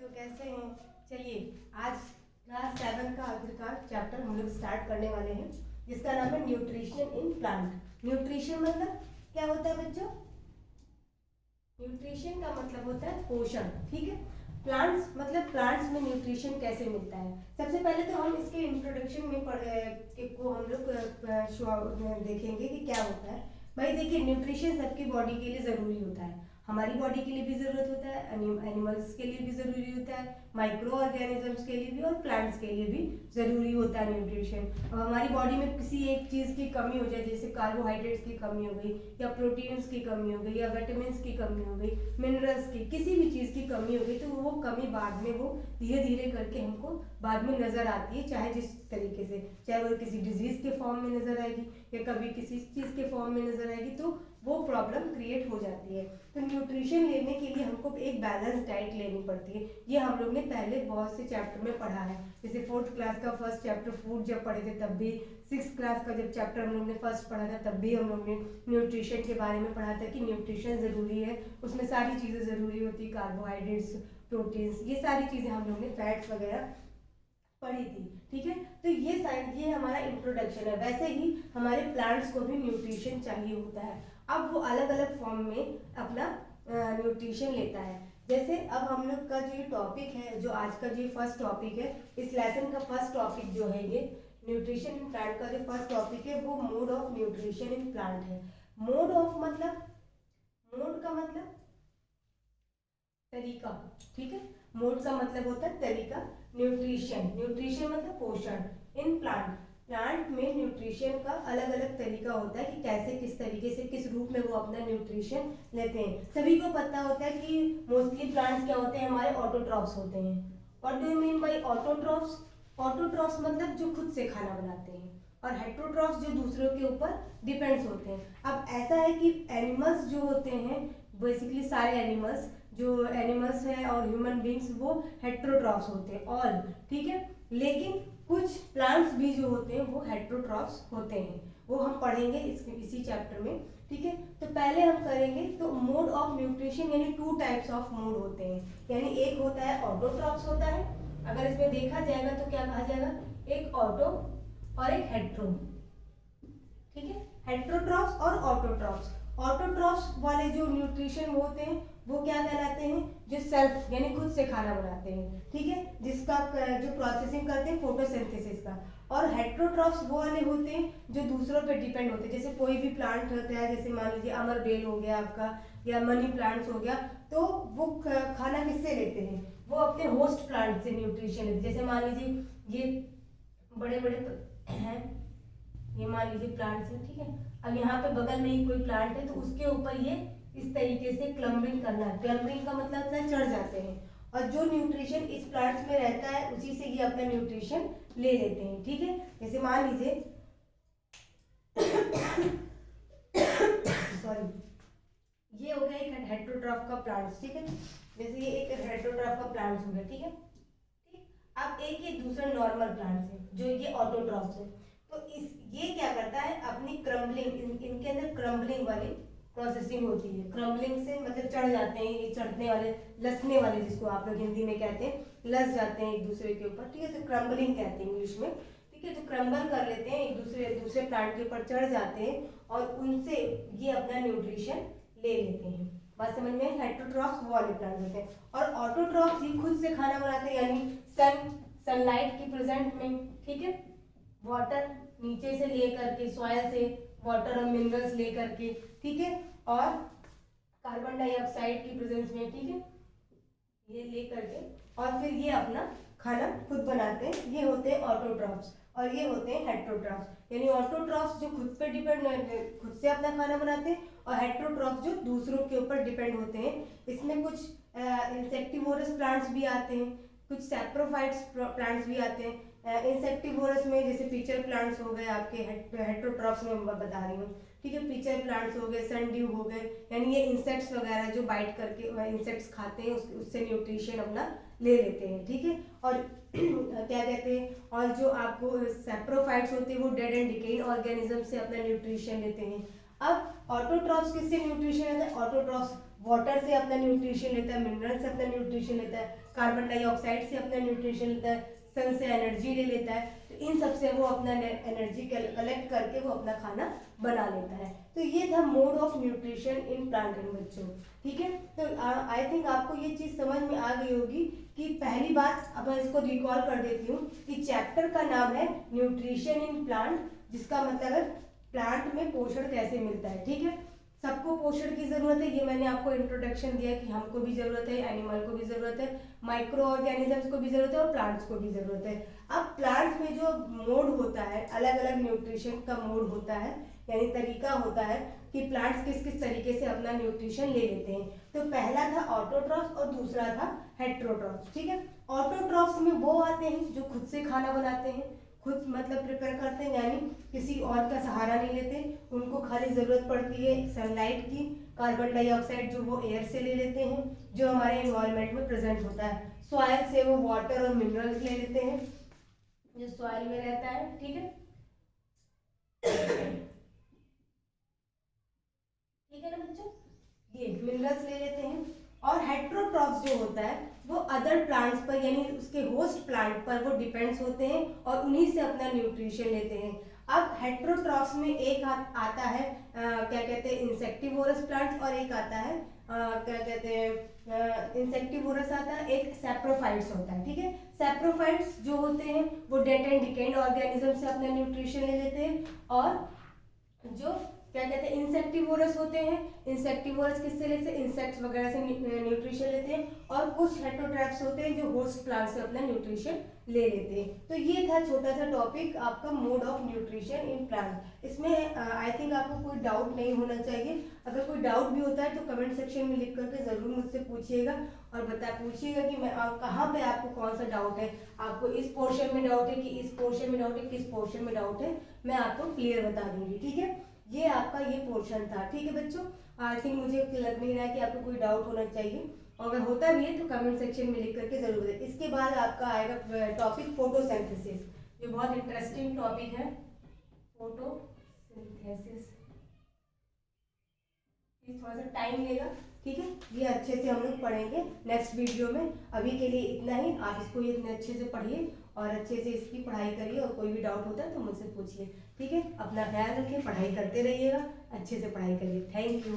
बच्चों कैसे हैं? चलिए आज क्लास 7 का आखिरकार चैप्टर हम लोग स्टार्ट करने वाले हैं जिसका नाम है न्यूट्रिशन इन प्लांट। न्यूट्रिशन मतलब क्या होता है बच्चों? न्यूट्रिशन का मतलब होता है पोषण, ठीक है। प्लांट्स मतलब प्लांट्स में न्यूट्रिशन कैसे मिलता है। सबसे पहले तो हम इसके इंट्रोडक्शन में को हम लोग देखेंगे कि क्या होता है। भाई देखिए, न्यूट्रिशन सबकी बॉडी के लिए ज़रूरी होता है। हमारी बॉडी के लिए भी ज़रूरत होता है, एनिमल्स के लिए भी ज़रूरी होता है, माइक्रो ऑर्गेनिजम्स के लिए भी और प्लांट्स के लिए भी ज़रूरी होता है न्यूट्रिशन। अब हमारी बॉडी में किसी एक चीज़ की कमी हो जाए, जैसे कार्बोहाइड्रेट्स की कमी हो गई या प्रोटीन्स की कमी हो गई या विटामिन्स की कमी हो गई, मिनरल्स की, किसी भी चीज़ की कमी हो गई, तो वो कमी बाद में वो धीरे धीरे करके हमको बाद में नज़र आती है, चाहे जिस तरीके से, चाहे वो किसी डिजीज़ के फॉर्म में नज़र आएगी या कभी किसी चीज़ के फॉर्म में नज़र आएगी, तो वो प्रॉब्लम क्रिएट हो जाती है। तो न्यूट्रिशन लेने के लिए हमको एक बैलेंस डाइट लेनी पड़ती है। ये हम लोग ने पहले बहुत से चैप्टर में पढ़ा है, जैसे 4th क्लास का फर्स्ट चैप्टर फूड जब पढ़े थे तब भी, 6th क्लास का जब चैप्टर हम लोग ने फर्स्ट पढ़ा था तब भी हम लोग ने न्यूट्रिशन के बारे में पढ़ा था कि न्यूट्रिशन ज़रूरी है, उसमें सारी चीज़ें ज़रूरी होती है, कार्बोहाइड्रेट्स, प्रोटीन्स, ये सारी चीज़ें हम लोग ने फैट्स वगैरह पढ़ी थी, ठीक है। तो ये हमारा इंट्रोडक्शन है। वैसे ही हमारे प्लांट्स को भी न्यूट्रिशन चाहिए होता है। अब वो अलग अलग फॉर्म में अपना न्यूट्रिशन लेता है। जैसे अब हम लोग का जो ये टॉपिक है, जो आज का जो फर्स्ट टॉपिक है, इस लेसन का फर्स्ट टॉपिक जो है ये न्यूट्रिशन इन प्लांट का जो फर्स्ट टॉपिक है वो mode of nutrition in plant है। मोड ऑफ मतलब, मोड का मतलब तरीका, ठीक है। मोड का मतलब होता है तरीका। न्यूट्रिशन, न्यूट्रिशन मतलब पोषण। इन प्लांट, प्लांट में न्यूट्रिशन का अलग अलग तरीका होता है कि कैसे, किस तरीके से, किस रूप में वो अपना न्यूट्रिशन लेते हैं। सभी को पता होता है कि मोस्टली प्लांट्स क्या होते हैं, हमारे ऑटोट्रॉफ्स होते हैं। What do you mean by autotrophs? Autotrophs मतलब जो खुद से खाना बनाते हैं, और हेट्रोट्रॉफ्स जो दूसरों के ऊपर डिपेंड्स होते हैं। अब ऐसा है कि एनिमल्स जो होते हैं, बेसिकली सारे एनिमल्स जो एनिमल्स हैं और ह्यूमन बींग्स, वो हेट्रोट्रॉफ्स होते हैं ऑल, ठीक है। लेकिन कुछ प्लांट्स भी जो होते हैं वो हेट्रोट्रॉफ्स होते हैं, वो हम पढ़ेंगे इसी चैप्टर में, ठीक है। तो पहले हम करेंगे तो मोड ऑफ न्यूट्रिशन, यानी 2 टाइप्स ऑफ मोड होते हैं। यानी एक होता है ऑटोट्रॉफ्स होता है, अगर इसमें देखा जाएगा तो क्या कहा जाएगा, एक ऑटो और एक हेट्रो, ठीक है। हेट्रोट्रॉफ्स और ऑटोट्रॉफ्स। ऑटोट्रॉफ्स वाले जो न्यूट्रिशन होते हैं वो क्या कहलाते हैं, जो सेल्फ यानी खुद से खाना बनाते हैं, ठीक है, जिसका जो प्रोसेसिंग करते हैं फोटोसिंथेसिस का। और हेट्रोट्रॉफ्स वो वाले होते हैं जो दूसरों पे डिपेंड होते हैं। जैसे कोई भी प्लांट होता है, जैसे मान लीजिए अमर बेल हो गया आपका, या मनी प्लांट्स हो गया, तो वो खाना किससे लेते हैं, वो अपने होस्ट प्लांट से न्यूट्रिशन लेते हैं। जैसे मान लीजिए ये बड़े बड़े हैं, ये मान लीजिए प्लांट्स है, ठीक है। अब यहाँ पे बगल में ही कोई प्लांट है तो उसके ऊपर ये इस तरीके से क्लम्बिंग करना है। क्लम्बिंग का मतलब होता है चढ़ जाते हैं, और जो न्यूट्रिशन इस प्लांट्स में रहता है उसी से ये अपना न्यूट्रिशन ले लेते हैं, ठीक है। जैसे मान लीजिए सॉरी, ये हो गया एक हेट्रोट्रॉफ का प्लांट्स, ठीक है। जैसे ये एक हेट्रोट्रॉफ का प्लांट्स हो गया, ठीक है। ठीक, अब एक ये दूसरा नॉर्मल प्लांट्स है जो ये ऑटोट्रॉफ्स है। तो इस ये क्या करता है, अपनी क्रम्बलिंग, इनके अंदर क्रम्बलिंग वाली प्रोसेसिंग होती है। क्रम्बलिंग से मतलब चढ़ जाते हैं, ये चढ़ने वाले, लसने वाले, जिसको आप लोग हिंदी में कहते हैं, लस जाते हैं एक दूसरे के ऊपर, ठीक है। तो क्रम्बलिंग कहते हैं इंग्लिश में, ठीक है। तो क्रम्बल कर लेते हैं, एक दूसरे प्लांट के ऊपर चढ़ जाते हैं और उनसे ये अपना न्यूट्रिशन ले लेते हैं। बात समझ में? हेट्रोट्रॉफ्स वो वाले प्लांट होते हैं, और ऑटोट्रॉफ्स ये खुद से खाना बनाते हैं, यानी सनलाइट की प्रेजेंट में, ठीक है, वाटर नीचे से लेकर के, सॉयल से वाटर और मिनरल्स लेकर के, ठीक है, और कार्बन डाइऑक्साइड की प्रेजेंस में, ठीक है, ये लेकर के, और फिर ये अपना खाना खुद बनाते हैं। ये होते हैं ऑटोट्रॉफ्स और ये होते हैं हेट्रोट्रॉफ्स। यानी ऑटोट्रॉफ्स जो खुद पे डिपेंड, खुद से अपना खाना बनाते हैं, और हेट्रोट्रॉफ्स जो दूसरों के ऊपर डिपेंड होते हैं। इसमें कुछ इंसेक्टिवोरस प्लांट्स भी आते हैं, कुछ सैप्रोफाइट्स प्लांट्स भी आते हैं। इंसेक्टिवोरस में जैसे पिचर प्लांट्स हो गए आपके, हेट्रोट्रॉफ्स में बता रही हूँ, ठीक है। पिचर प्लांट्स हो गए, सनड्यू हो गए, यानी ये इंसेक्ट्स वगैरह जो बाइट करके इंसेक्ट्स खाते हैं, उससे न्यूट्रिशन अपना ले लेते हैं, ठीक है। और क्या कहते हैं, और जो आपको सैप्रोफाइट्स होते हैं वो डेड एंड डिकेइंग ऑर्गेनिज्म से अपना न्यूट्रिशन लेते हैं। अब ऑटोट्रॉफ्स किससे न्यूट्रिशन लेते हैं, ऑटोट्रॉफ्स वाटर से अपना न्यूट्रिशन लेता है, मिनरल से अपना न्यूट्रिशन लेता है, कार्बन डाइऑक्साइड से अपना न्यूट्रिशन लेता है, सन से एनर्जी ले लेता है। तो इन सब से वो अपना एनर्जी कलेक्ट करके वो अपना खाना बना लेता है। तो ये था mode of nutrition in plant and बच्चों। ठीक है, तो आई थिंक आपको ये चीज़ समझ में आ गई होगी कि पहली बात, अब मैं इसको रिकॉल कर देती हूँ कि चैप्टर का नाम है न्यूट्रिशन इन प्लांट, जिसका मतलब है प्लांट में पोषण कैसे मिलता है। ठीक है, सबको पोषण की जरूरत है, ये मैंने आपको इंट्रोडक्शन दिया कि हमको भी जरूरत है, एनिमल को भी जरूरत है, माइक्रो ऑर्गेनिजम्स को भी जरूरत है और प्लांट्स को भी जरूरत है। अब प्लांट्स में जो मोड होता है, अलग अलग न्यूट्रिशन का मोड होता है, यानी तरीका होता है कि प्लांट्स किस किस तरीके से अपना न्यूट्रिशन ले लेते हैं। तो पहला था ऑटोट्रॉफ्स और दूसरा था हेट्रोट्रॉफ्स। ठीक है, ऑटोट्रॉफ्स में वो आते हैं जो खुद से खाना बनाते हैं, खुद मतलब प्रिपेयर करते हैं, यानी किसी और का सहारा नहीं लेते, उनको खाली ज़रूरत पड़ती है सनलाइट की, कार्बन डाइऑक्साइड जो वो एयर से ले लेते हैं, जो हमारे एनवायरनमेंट में प्रेजेंट होता है, सॉइल से वो वाटर और मिनरल्स ले लेते हैं जो सॉइल में रहता है। ठीक है, ठीक है ना बच्चों, ये मिनरल्स ले लेते हैं। और हेट्रोट्रॉफ्स जो होता है वो अदर प्लांट्स पर, यानी उसके होस्ट प्लांट पर वो डिपेंड्स होते हैं और उन्हीं से अपना न्यूट्रिशन लेते हैं। अब हेट्रोट्रॉफ्स में एक आता है क्या कहते हैं इंसेक्टिवोरस प्लांट्स, और एक आता है क्या कहते हैं इंसेक्टिवोरस आता है, एक सैप्रोफाइट्स होता है। ठीक है, सैप्रोफाइट्स जो होते हैं वो डेड एंड डिकेंड ऑर्गेनिज्म से अपना न्यूट्रिशन ले लेते हैं, और जो क्या कहते हैं इंसेक्टिवोरस होते हैं, इंसेक्टिवोरस किससे लेते हैं, इंसेक्ट्स वगैरह से न्यूट्रिशन लेते हैं, और कुछ हेट्रोट्रॉफ्स होते हैं जो होस्ट प्लांट से अपना न्यूट्रिशन ले लेते हैं। तो ये था छोटा सा टॉपिक आपका mode of nutrition in plant. इसमें आई थिंक आपको कोई डाउट नहीं होना चाहिए। अगर कोई डाउट भी होता है तो कमेंट सेक्शन में लिख करके ज़रूर मुझसे पूछिएगा और पूछिएगा कि मैं कहाँ पे आपको कौन सा डाउट है, आपको इस पोर्शन में डाउट है कि इस पोर्शन में डाउट है, किस पोर्शन में डाउट है, मैं आपको क्लियर बता दूंगी। ठीक है, ये आपका ये पोर्शन था। ठीक है बच्चों, आई थिंक मुझे लग नहीं रहा है कि आपको कोई डाउट होना चाहिए, और अगर होता भी है तो कमेंट सेक्शन में लिख करके जरूर दें। इसके बाद आपका आएगा टॉपिक फोटोसिंथेसिस, जो बहुत इंटरेस्टिंग टॉपिक है, फोटोसिंथेसिस। ये थोड़ा सा टाइम लेगा। ठीक है, ये अच्छे से हम लोग पढ़ेंगे नेक्स्ट वीडियो में। अभी के लिए इतना ही, आप इसको इतने अच्छे से पढ़िए और अच्छे से इसकी पढ़ाई करिए, और कोई भी डाउट होता है तो मुझसे पूछिए। ठीक है, अपना ख्याल रखिए, पढ़ाई करते रहिएगा, अच्छे से पढ़ाई करिए। Thank you.